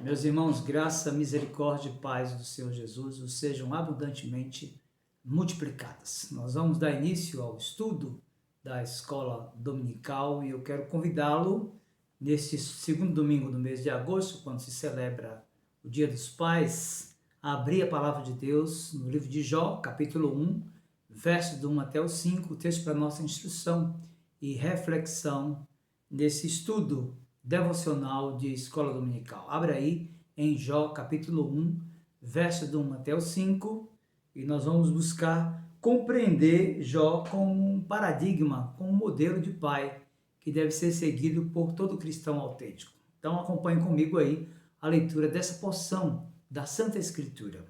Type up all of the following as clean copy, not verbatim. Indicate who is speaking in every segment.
Speaker 1: Meus irmãos, graça, misericórdia e paz do Senhor Jesus vos sejam abundantemente multiplicadas. Nós vamos dar início ao estudo da escola dominical e eu quero convidá-lo neste segundo domingo do mês de agosto, quando se celebra o Dia dos Pais, a abrir a palavra de Deus no livro de Jó, capítulo 1, versos do 1 até o 5, o texto para nossa instrução e reflexão nesse estudo devocional de escola dominical. Abra aí em Jó, capítulo 1, verso do 1 até o 5, e nós vamos buscar compreender Jó como um paradigma, como um modelo de pai que deve ser seguido por todo cristão autêntico. Então acompanhe comigo aí a leitura dessa porção da Santa Escritura.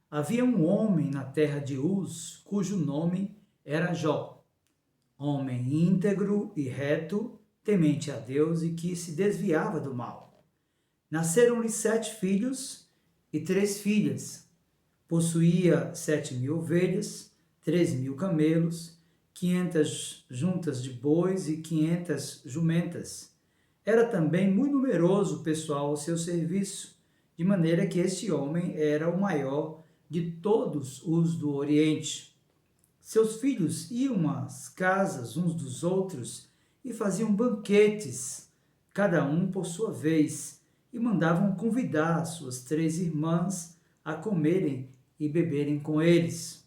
Speaker 1: Havia um homem na terra de Uz, cujo nome era Jó, homem íntegro e reto, temente a Deus e que se desviava do mal. Nasceram-lhe 7 filhos e 3 filhas. Possuía 7.000 ovelhas, 3.000 camelos, 500 juntas de bois e 500 jumentas. Era também muito numeroso o pessoal ao seu serviço, de maneira que este homem era o maior de todos os do Oriente. Seus filhos iam às casas uns dos outros e faziam banquetes, cada um por sua vez, e mandavam convidar suas 3 irmãs a comerem e beberem com eles.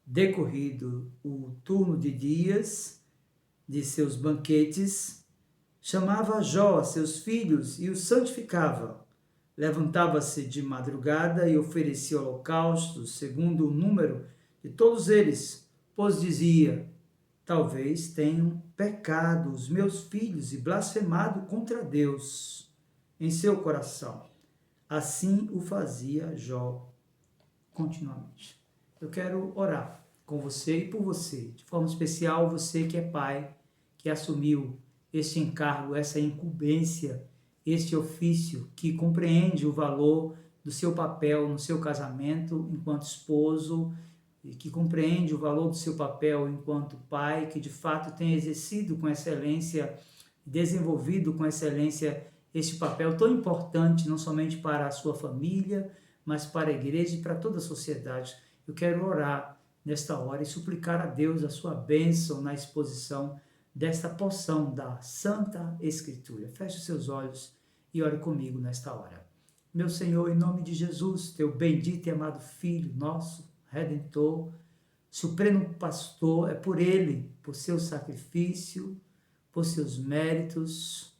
Speaker 1: Decorrido o turno de dias de seus banquetes, chamava Jó a seus filhos e os santificava. Levantava-se de madrugada e oferecia holocaustos segundo o número de todos eles, pois dizia: talvez tenham pecado os meus filhos e blasfemado contra Deus em seu coração. Assim o fazia Jó continuamente. Eu quero orar com você e por você, de forma especial você que é pai, que assumiu este encargo, essa incumbência, este ofício, que compreende o valor do seu papel no seu casamento enquanto esposo, e que compreende o valor do seu papel enquanto pai, que de fato tem exercido com excelência, desenvolvido com excelência este papel tão importante, não somente para a sua família, mas para a igreja e para toda a sociedade. Eu quero orar nesta hora e suplicar a Deus a sua bênção na exposição desta porção da Santa Escritura. Feche os seus olhos e ore comigo nesta hora. Meu Senhor, em nome de Jesus, teu bendito e amado Filho, nosso Redentor, Supremo Pastor, é por Ele, por seu sacrifício, por seus méritos,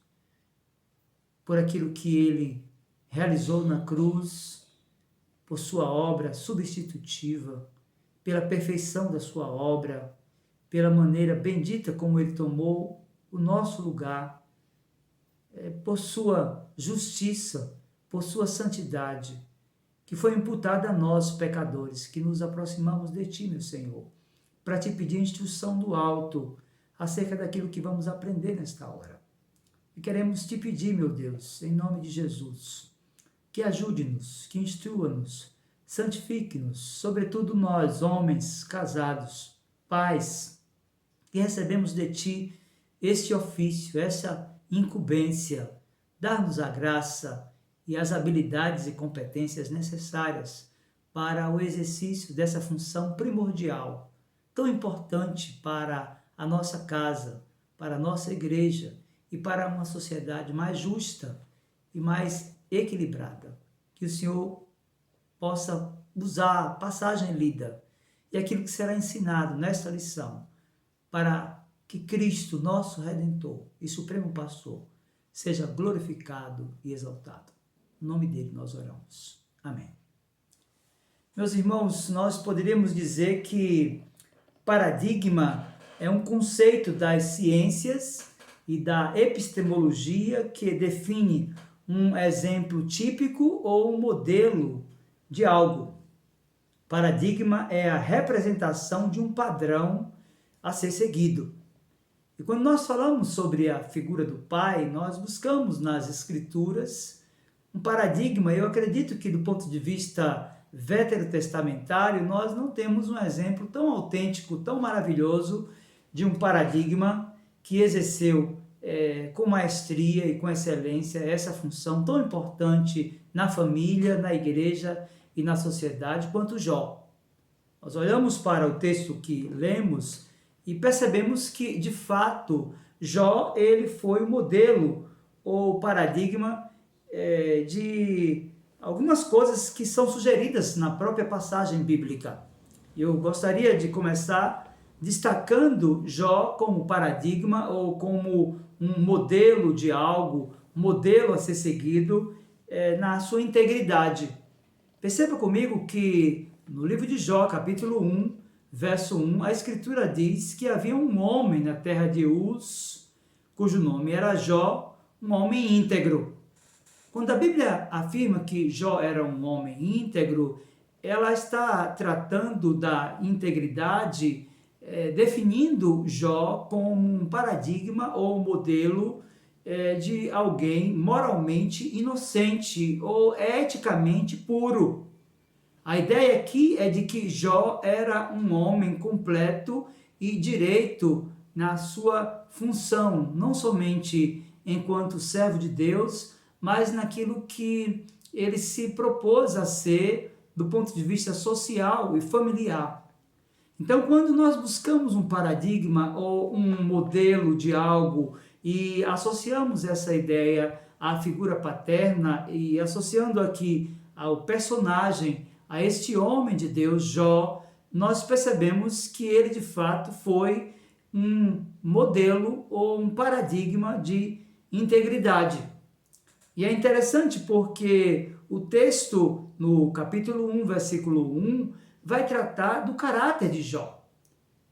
Speaker 1: por aquilo que Ele realizou na cruz, por sua obra substitutiva, pela perfeição da sua obra, pela maneira bendita como Ele tomou o nosso lugar, por sua justiça, por sua santidade, que foi imputada a nós, pecadores, que nos aproximamos de Ti, meu Senhor, para Te pedir instrução do alto acerca daquilo que vamos aprender nesta hora. E queremos Te pedir, meu Deus, em nome de Jesus, que ajude-nos, que instrua-nos, santifique-nos, sobretudo nós, homens, casados, pais, que recebemos de Ti este ofício, essa incumbência, dar-nos a graça e as habilidades e competências necessárias para o exercício dessa função primordial, tão importante para a nossa casa, para a nossa igreja e para uma sociedade mais justa e mais equilibrada. Que o Senhor possa usar a passagem lida e aquilo que será ensinado nesta lição para que Cristo, nosso Redentor e Supremo Pastor, seja glorificado e exaltado. Em nome dele nós oramos. Amém. Meus irmãos, nós poderíamos dizer que paradigma é um conceito das ciências e da epistemologia que define um exemplo típico ou um modelo de algo. Paradigma é a representação de um padrão a ser seguido. E quando nós falamos sobre a figura do pai, nós buscamos nas escrituras um paradigma. Eu acredito que do ponto de vista veterotestamentário, nós não temos um exemplo tão autêntico, tão maravilhoso de um paradigma que exerceu com maestria e com excelência essa função tão importante na família, na igreja e na sociedade quanto Jó. Nós olhamos para o texto que lemos e percebemos que, de fato, Jó ele foi o modelo ou paradigma de algumas coisas que são sugeridas na própria passagem bíblica. Eu gostaria de começar destacando Jó como paradigma ou como um modelo de algo, modelo a ser seguido na sua integridade. Perceba comigo que no livro de Jó, capítulo 1, verso 1, a Escritura diz que havia um homem na terra de Uz, cujo nome era Jó, um homem íntegro. Quando a Bíblia afirma que Jó era um homem íntegro, ela está tratando da integridade, definindo Jó como um paradigma ou modelo de alguém moralmente inocente ou eticamente puro. A ideia aqui é de que Jó era um homem completo e direito na sua função, não somente enquanto servo de Deus, mas naquilo que ele se propôs a ser do ponto de vista social e familiar. Então, quando nós buscamos um paradigma ou um modelo de algo e associamos essa ideia à figura paterna e associando aqui ao personagem, a este homem de Deus, Jó, nós percebemos que ele de fato foi um modelo ou um paradigma de integridade. E é interessante porque o texto no capítulo 1, versículo 1, vai tratar do caráter de Jó.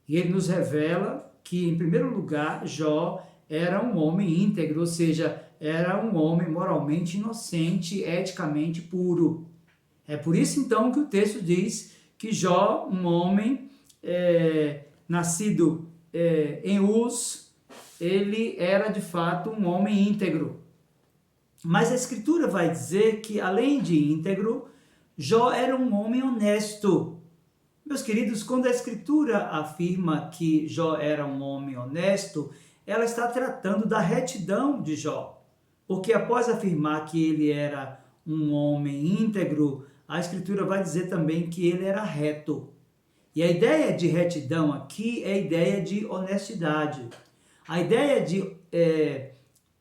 Speaker 1: E ele nos revela que, em primeiro lugar, Jó era um homem íntegro, ou seja, era um homem moralmente inocente, eticamente puro. É por isso, então, que o texto diz que Jó, um homem nascido em Uz, ele era, de fato, um homem íntegro. Mas a Escritura vai dizer que, além de íntegro, Jó era um homem honesto. Meus queridos, quando a Escritura afirma que Jó era um homem honesto, ela está tratando da retidão de Jó. Porque após afirmar que ele era um homem íntegro, a Escritura vai dizer também que ele era reto. E a ideia de retidão aqui é a ideia de honestidade. A ideia de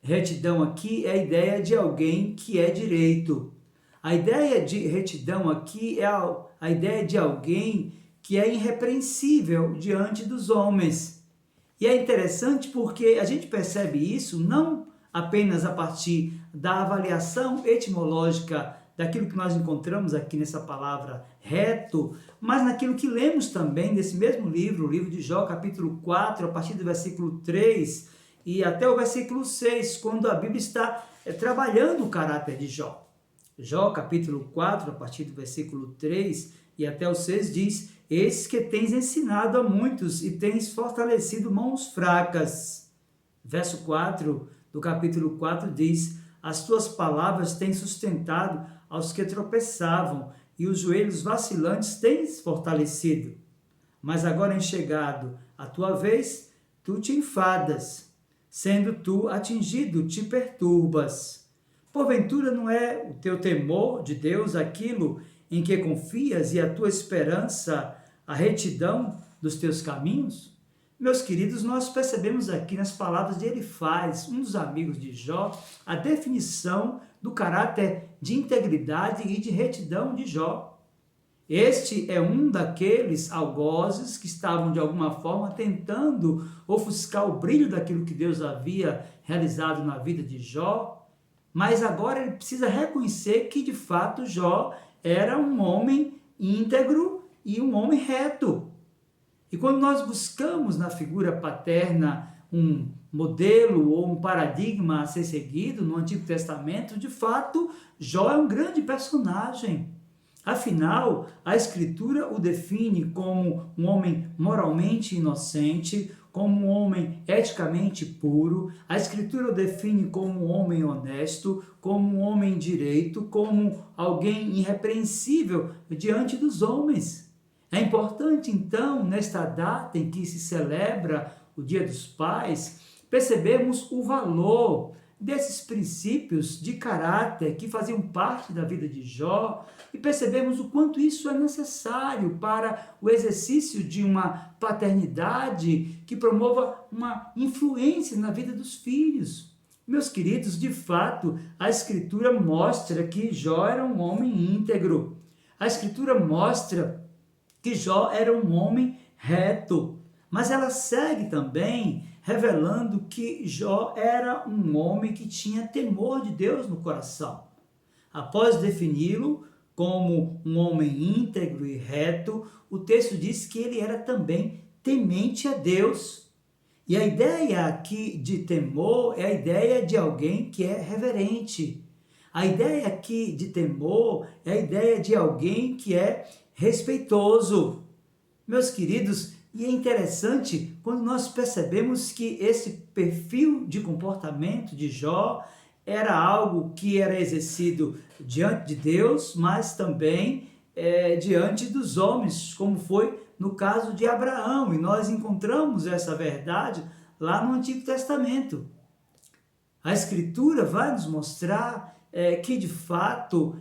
Speaker 1: retidão aqui é a ideia de alguém que é direito. A ideia de retidão aqui é a ideia de alguém que é irrepreensível diante dos homens. E é interessante porque a gente percebe isso não apenas a partir da avaliação etimológica daquilo que nós encontramos aqui nessa palavra reto, mas naquilo que lemos também nesse mesmo livro, o livro de Jó, capítulo 4, a partir do versículo 3 e até o versículo 6, quando a Bíblia está trabalhando o caráter de Jó. Jó, capítulo 4, a partir do versículo 3 e até o 6 diz: eis que tens ensinado a muitos e tens fortalecido mãos fracas. Verso 4 do capítulo 4 diz: as tuas palavras têm sustentado aos que tropeçavam, e os joelhos vacilantes tens fortalecido. Mas agora, em chegado a tua vez, tu te enfadas, sendo tu atingido, te perturbas. Porventura não é o teu temor de Deus aquilo em que confias e a tua esperança a retidão dos teus caminhos? Meus queridos, nós percebemos aqui nas palavras de Elifaz, um dos amigos de Jó, a definição do caráter de integridade e de retidão de Jó. Este é um daqueles algozes que estavam de alguma forma tentando ofuscar o brilho daquilo que Deus havia realizado na vida de Jó, mas agora ele precisa reconhecer que de fato Jó era um homem íntegro e um homem reto. E quando nós buscamos na figura paterna um modelo ou um paradigma a ser seguido no Antigo Testamento, de fato, Jó é um grande personagem. Afinal, a Escritura o define como um homem moralmente inocente, como um homem eticamente puro. A Escritura o define como um homem honesto, como um homem direito, como alguém irrepreensível diante dos homens. É importante, então, nesta data em que se celebra o Dia dos Pais, percebemos o valor desses princípios de caráter que faziam parte da vida de Jó e percebemos o quanto isso é necessário para o exercício de uma paternidade que promova uma influência na vida dos filhos. Meus queridos, de fato, a Escritura mostra que Jó era um homem íntegro. A Escritura mostra que Jó era um homem reto, mas ela segue também revelando que Jó era um homem que tinha temor de Deus no coração. Após defini-lo como um homem íntegro e reto, o texto diz que ele era também temente a Deus. E a ideia aqui de temor é a ideia de alguém que é reverente. A ideia aqui de temor é a ideia de alguém que é respeitoso. Meus queridos, e é interessante quando nós percebemos que esse perfil de comportamento de Jó era algo que era exercido diante de Deus, mas também diante dos homens, como foi no caso de Abraão. E nós encontramos essa verdade lá no Antigo Testamento. A Escritura vai nos mostrar que, de fato,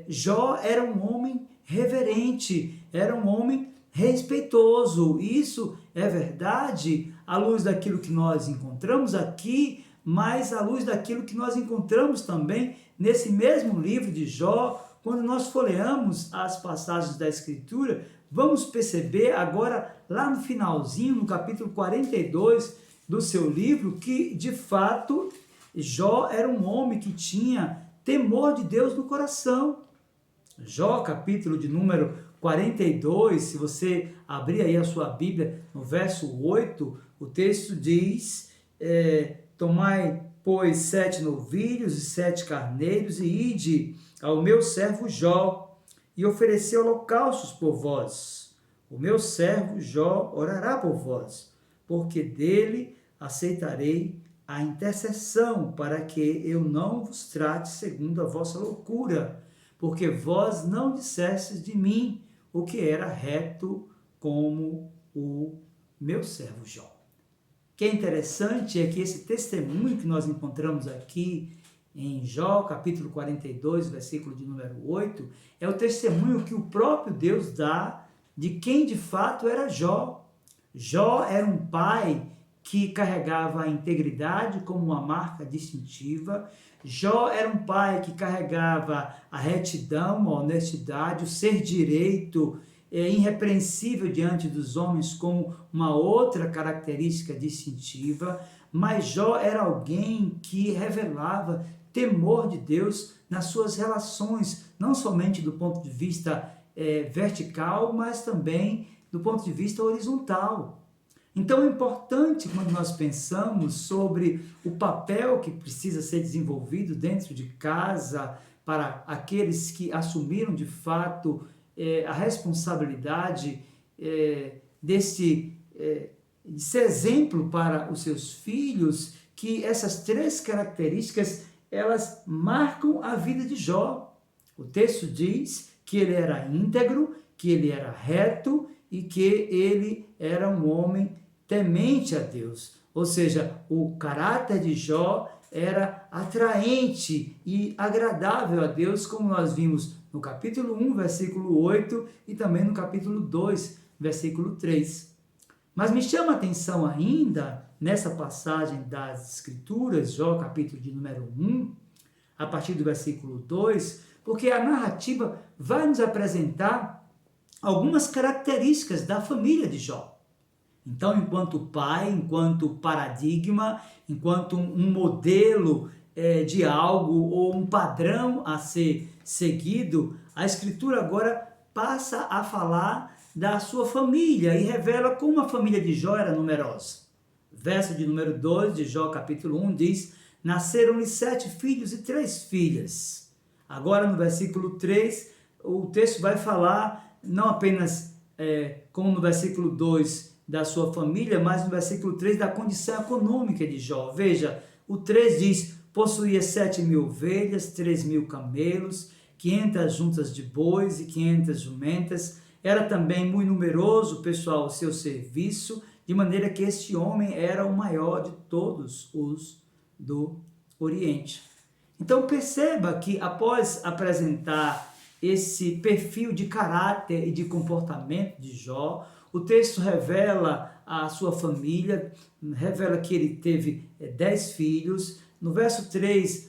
Speaker 1: Jó era um homem reverente, era um homem respeitoso. Isso é verdade à luz daquilo que nós encontramos aqui, mas à luz daquilo que nós encontramos também nesse mesmo livro de Jó. Quando nós folheamos as passagens da Escritura, vamos perceber agora, lá no finalzinho, no capítulo 42 do seu livro, que de fato Jó era um homem que tinha temor de Deus no coração. Jó, capítulo de número 42, se você abrir aí a sua Bíblia, no verso 8, o texto diz, tomai, pois, 7 novilhos e 7 carneiros, e ide ao meu servo Jó, e oferecei holocaustos por vós. O meu servo Jó orará por vós, porque dele aceitarei a intercessão, para que eu não vos trate segundo a vossa loucura, porque vós não dissestes de mim o que era reto como o meu servo Jó. O que é interessante é que esse testemunho que nós encontramos aqui em Jó, capítulo 42, versículo de número 8, é o testemunho que o próprio Deus dá de quem de fato era Jó. Jó era um pai que carregava a integridade como uma marca distintiva. Jó era um pai que carregava a retidão, a honestidade, o ser direito, irrepreensível diante dos homens como uma outra característica distintiva. Mas Jó era alguém que revelava temor de Deus nas suas relações, não somente do ponto de vista vertical, mas também do ponto de vista horizontal. Então é importante, quando nós pensamos sobre o papel que precisa ser desenvolvido dentro de casa para aqueles que assumiram de fato a responsabilidade de ser exemplo para os seus filhos, que essas 3 características elas marcam a vida de Jó. O texto diz que ele era íntegro, que ele era reto e que ele era um homem temente a Deus. Ou seja, o caráter de Jó era atraente e agradável a Deus, como nós vimos no capítulo 1, versículo 8 e também no capítulo 2, versículo 3. Mas me chama a atenção ainda, nessa passagem das Escrituras, Jó, capítulo de número 1, a partir do versículo 2, porque a narrativa vai nos apresentar algumas características da família de Jó. Então, enquanto pai, enquanto paradigma, enquanto um modelo de algo ou um padrão a ser seguido, a Escritura agora passa a falar da sua família e revela como a família de Jó era numerosa. Verso de número 2 de Jó, capítulo 1, diz: nasceram-lhe 7 filhos e 3 filhas. Agora, no versículo 3, o texto vai falar não apenas, como no versículo 2, da sua família, mas no versículo 3 da condição econômica de Jó. Veja, o 3 diz: possuía 7.000 ovelhas, 3.000 camelos, 500 juntas de bois e 500 jumentas. Era também muito numeroso, pessoal, o seu serviço. de maneira que este homem era o maior de todos os do Oriente. Então perceba que após apresentar esse perfil de caráter e de comportamento de Jó, o texto revela a sua família, revela que ele teve 10 filhos. No verso 3,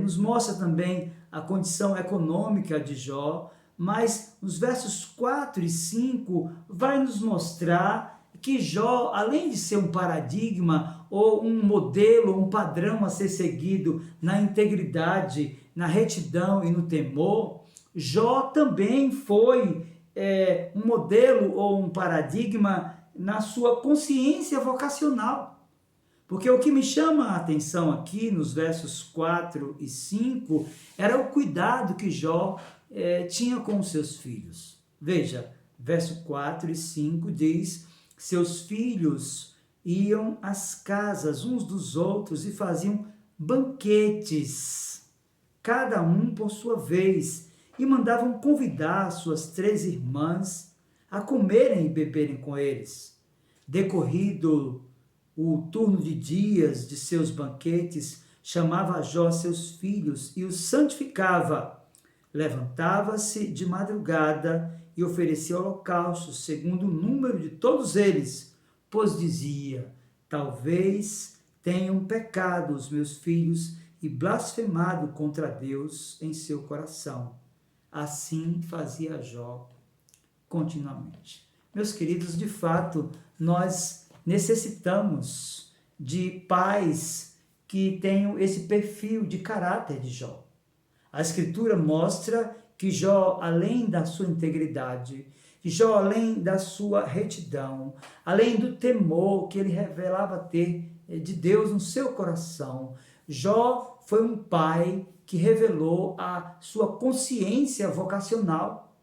Speaker 1: nos mostra também a condição econômica de Jó, mas nos versos 4 e 5 vai nos mostrar que Jó, além de ser um paradigma ou um modelo, um padrão a ser seguido na integridade, na retidão e no temor, Jó também foi um modelo ou um paradigma na sua consciência vocacional. Porque o que me chama a atenção aqui nos versos 4 e 5 era o cuidado que Jó tinha com os seus filhos. Veja, verso 4 e 5 diz: seus filhos iam às casas uns dos outros e faziam banquetes, cada um por sua vez, e mandavam convidar suas 3 irmãs a comerem e beberem com eles. Decorrido o turno de dias de seus banquetes, chamava Jó seus filhos e os santificava. Levantava-se de madrugada e oferecia holocaustos, segundo o número de todos eles, pois dizia: talvez tenham pecado os meus filhos e blasfemado contra Deus em seu coração. Assim fazia Jó continuamente. Meus queridos, de fato, nós necessitamos de pais que tenham esse perfil de caráter de Jó. A Escritura mostra que Jó, além da sua integridade, Jó, além da sua retidão, além do temor que ele revelava ter de Deus no seu coração, Jó foi um pai que revelou a sua consciência vocacional.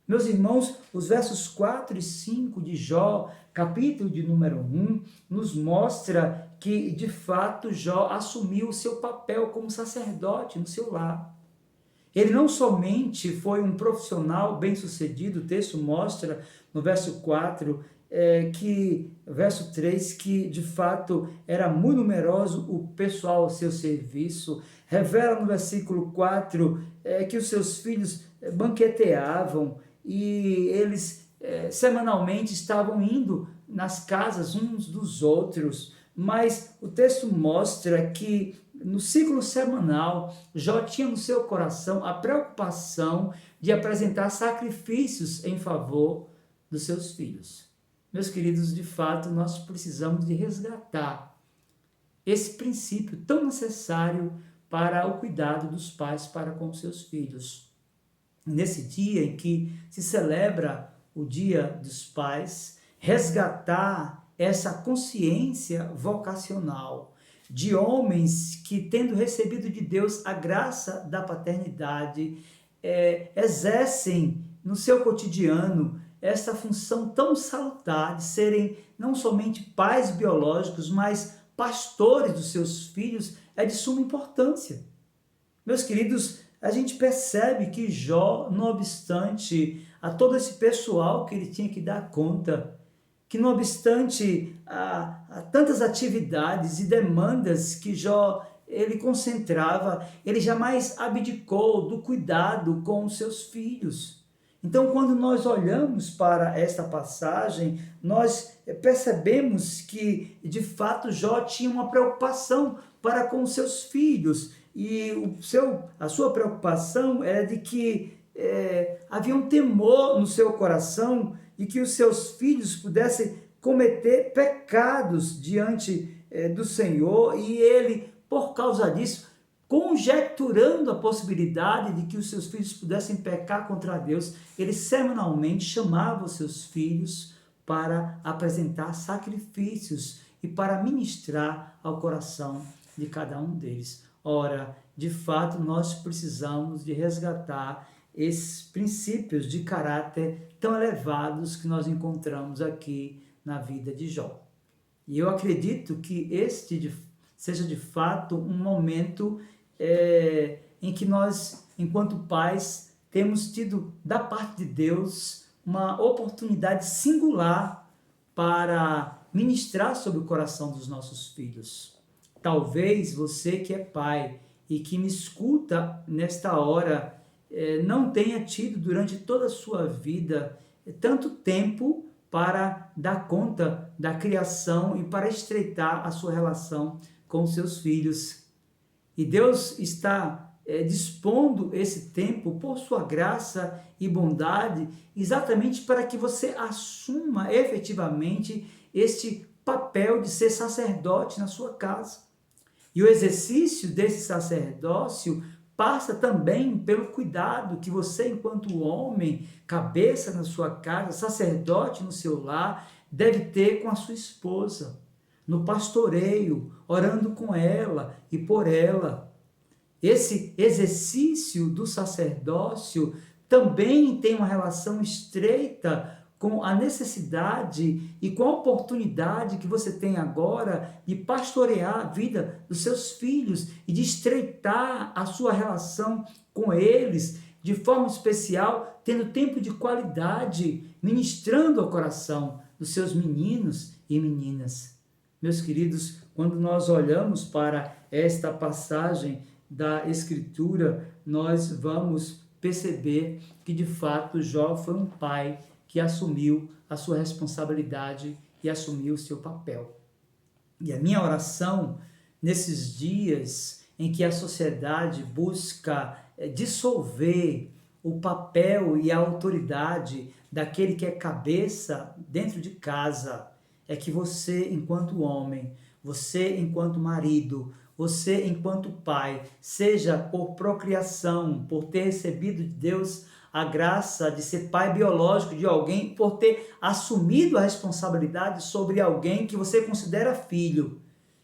Speaker 1: Meus irmãos, os versos 4 e 5 de Jó, capítulo de número 1, nos mostra que, de fato, Jó assumiu o seu papel como sacerdote no seu lar. Ele não somente foi um profissional bem-sucedido, o texto mostra no verso 4, verso 3, que de fato era muito numeroso o pessoal ao seu serviço. Revela no versículo 4 que os seus filhos banqueteavam e eles semanalmente estavam indo nas casas uns dos outros. Mas o texto mostra que no ciclo semanal, Jó tinha no seu coração a preocupação de apresentar sacrifícios em favor dos seus filhos. Meus queridos, de fato, nós precisamos de resgatar esse princípio tão necessário para o cuidado dos pais para com seus filhos. Nesse dia em que se celebra o Dia dos Pais, resgatar essa consciência vocacional de homens que, tendo recebido de Deus a graça da paternidade, exercem no seu cotidiano essa função tão salutar de serem não somente pais biológicos, mas pastores dos seus filhos, é de suma importância. Meus queridos, a gente percebe que Jó, não obstante a todo esse pessoal que ele tinha que dar conta, que não obstante a tantas atividades e demandas que Jó ele concentrava, ele jamais abdicou do cuidado com os seus filhos. Então, quando nós olhamos para esta passagem, nós percebemos que, de fato, Jó tinha uma preocupação para com os seus filhos, e a sua preocupação era de que havia um temor no seu coração e que os seus filhos pudessem cometer pecados diante do Senhor, e ele, por causa disso, conjecturando a possibilidade de que os seus filhos pudessem pecar contra Deus, ele semanalmente chamava os seus filhos para apresentar sacrifícios e para ministrar ao coração de cada um deles. Ora, de fato, nós precisamos de resgatar esses princípios de caráter tão elevados que nós encontramos aqui na vida de Jó. E eu acredito que este seja de fato um momento em que nós, enquanto pais, temos tido da parte de Deus uma oportunidade singular para ministrar sobre o coração dos nossos filhos. Talvez você que é pai e que me escuta nesta hora, não tenha tido durante toda a sua vida tanto tempo para dar conta da criação e para estreitar a sua relação com seus filhos. E Deus está dispondo esse tempo por sua graça e bondade, exatamente para que você assuma efetivamente este papel de ser sacerdote na sua casa. E o exercício desse sacerdócio passa também pelo cuidado que você, enquanto homem, cabeça na sua casa, sacerdote no seu lar, deve ter com a sua esposa, no pastoreio, orando com ela e por ela. Esse exercício do sacerdócio também tem uma relação estreita com a necessidade e com a oportunidade que você tem agora de pastorear a vida dos seus filhos e de estreitar a sua relação com eles, de forma especial, tendo tempo de qualidade, ministrando ao coração dos seus meninos e meninas. Meus queridos, quando nós olhamos para esta passagem da Escritura, nós vamos perceber que, de fato, Jó foi um pai que assumiu a sua responsabilidade e assumiu o seu papel. E a minha oração, nesses dias em que a sociedade busca dissolver o papel e a autoridade daquele que é cabeça dentro de casa, é que você, enquanto homem, você, enquanto marido, você, enquanto pai, seja por procriação, por ter recebido de Deus a graça de ser pai biológico de alguém, por ter assumido a responsabilidade sobre alguém que você considera filho,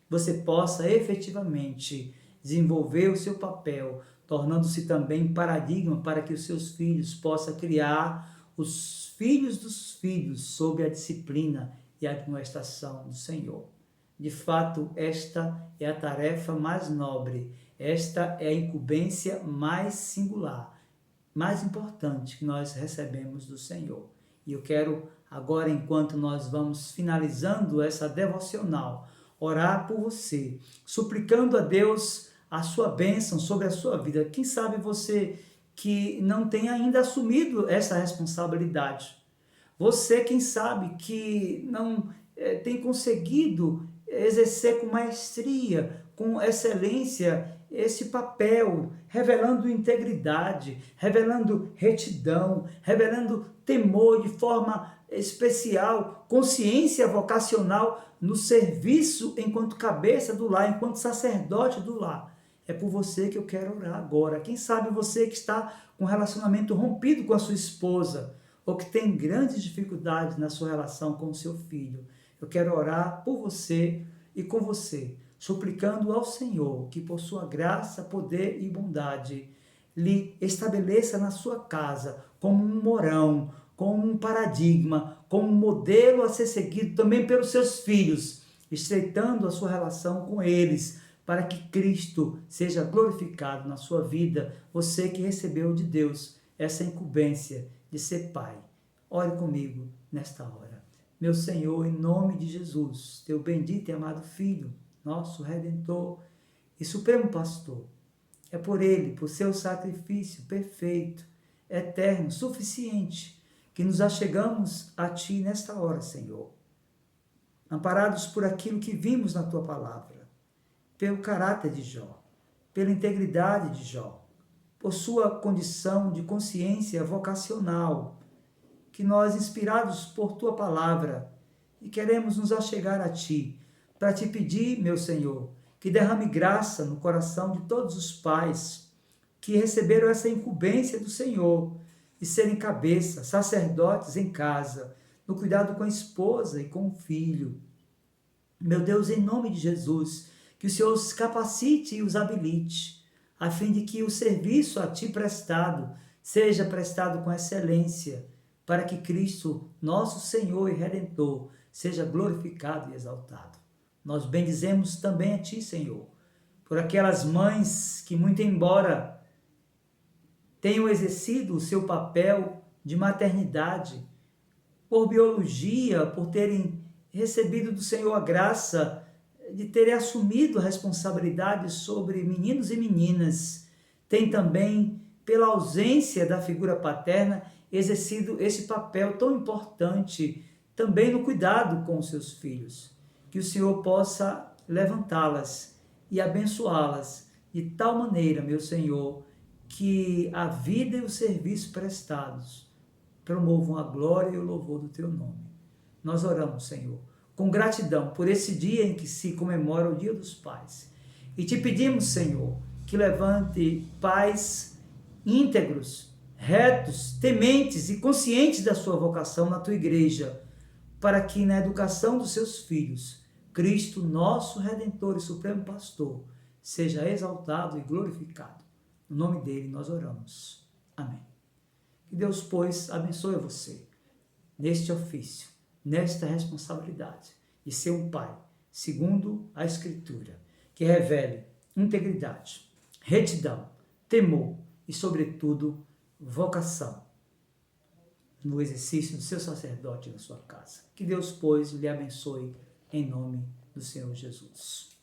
Speaker 1: você possa efetivamente desenvolver o seu papel, tornando-se também paradigma para que os seus filhos possam criar os filhos dos filhos sob a disciplina e a admoestação do Senhor. De fato, esta é a tarefa mais nobre, esta é a incumbência mais singular, mais importante que nós recebemos do Senhor. E eu quero agora, enquanto nós vamos finalizando essa devocional, orar por você, suplicando a Deus a sua bênção sobre a sua vida. Quem sabe você que não tem ainda assumido essa responsabilidade. Você, quem sabe, que não tem conseguido exercer com maestria, com excelência, esse papel, revelando integridade, revelando retidão, revelando temor de forma especial, consciência vocacional no serviço enquanto cabeça do lar, enquanto sacerdote do lar. É por você que eu quero orar agora. Quem sabe você que está com um relacionamento rompido com a sua esposa, ou que tem grandes dificuldades na sua relação com o seu filho. Eu quero orar por você e com você, suplicando ao Senhor que por sua graça, poder e bondade lhe estabeleça na sua casa como um morão, como um paradigma, como um modelo a ser seguido também pelos seus filhos, estreitando a sua relação com eles, para que Cristo seja glorificado na sua vida, você que recebeu de Deus essa incumbência de ser pai. Ore comigo nesta hora. Meu Senhor, em nome de Jesus, teu bendito e amado Filho, nosso Redentor e Supremo Pastor, é por ele, por seu sacrifício perfeito, eterno, suficiente, que nos achegamos a Ti nesta hora, Senhor, amparados por aquilo que vimos na Tua Palavra, pelo caráter de Jó, pela integridade de Jó, por sua condição de consciência vocacional, que nós, inspirados por Tua Palavra, e queremos nos achegar a Ti, para Te pedir, meu Senhor, que derrame graça no coração de todos os pais que receberam essa incumbência do Senhor, de serem cabeça, sacerdotes em casa, no cuidado com a esposa e com o filho. Meu Deus, em nome de Jesus, que o Senhor os capacite e os habilite, a fim de que o serviço a Ti prestado seja prestado com excelência, para que Cristo, nosso Senhor e Redentor, seja glorificado e exaltado. Nós bendizemos também a Ti, Senhor, por aquelas mães que, muito embora tenham exercido o seu papel de maternidade, por biologia, por terem recebido do Senhor a graça de terem assumido a responsabilidade sobre meninos e meninas. Tem também, pela ausência da figura paterna, exercido esse papel tão importante também no cuidado com os seus filhos. Que o Senhor possa levantá-las e abençoá-las de tal maneira, meu Senhor, que a vida e o serviço prestados promovam a glória e o louvor do Teu nome. Nós oramos, Senhor, com gratidão por esse dia em que se comemora o Dia dos Pais. E te pedimos, Senhor, que levante pais íntegros, retos, tementes e conscientes da sua vocação na tua igreja, para que na educação dos seus filhos, Cristo, nosso Redentor e Supremo Pastor, seja exaltado e glorificado. No nome dele nós oramos. Amém. Que Deus, pois, abençoe você neste ofício, nesta responsabilidade de ser um pai, segundo a Escritura, que revele integridade, retidão, temor e, sobretudo, vocação no exercício do seu sacerdote na sua casa. Que Deus, pois, lhe abençoe em nome do Senhor Jesus.